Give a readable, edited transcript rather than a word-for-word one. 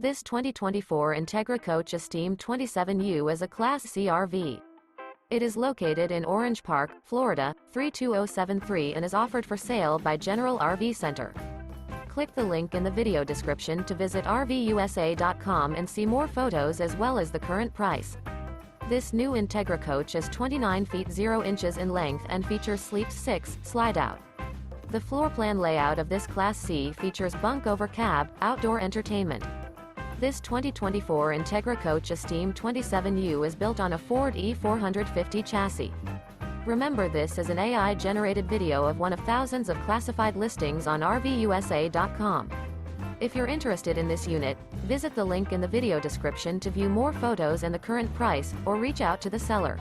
This 2024 Entegra Coach Esteem 27U is a Class C RV. It is located in Orange Park, Florida, 32073 and is offered for sale by General RV Center. Click the link in the video description to visit RVUSA.com and see more photos as well as the current price. This new Entegra Coach is 29 feet 0 inches in length and features Sleep 6 Slideout. The floor plan layout of this Class C features Bunk Over Cab, outdoor entertainment. This 2024 Entegra Coach Esteem 27U is built on a Ford E450 chassis. Remember, this is an AI-generated video of one of thousands of classified listings on RVUSA.com. If you're interested in this unit, visit the link in the video description to view more photos and the current price, or reach out to the seller.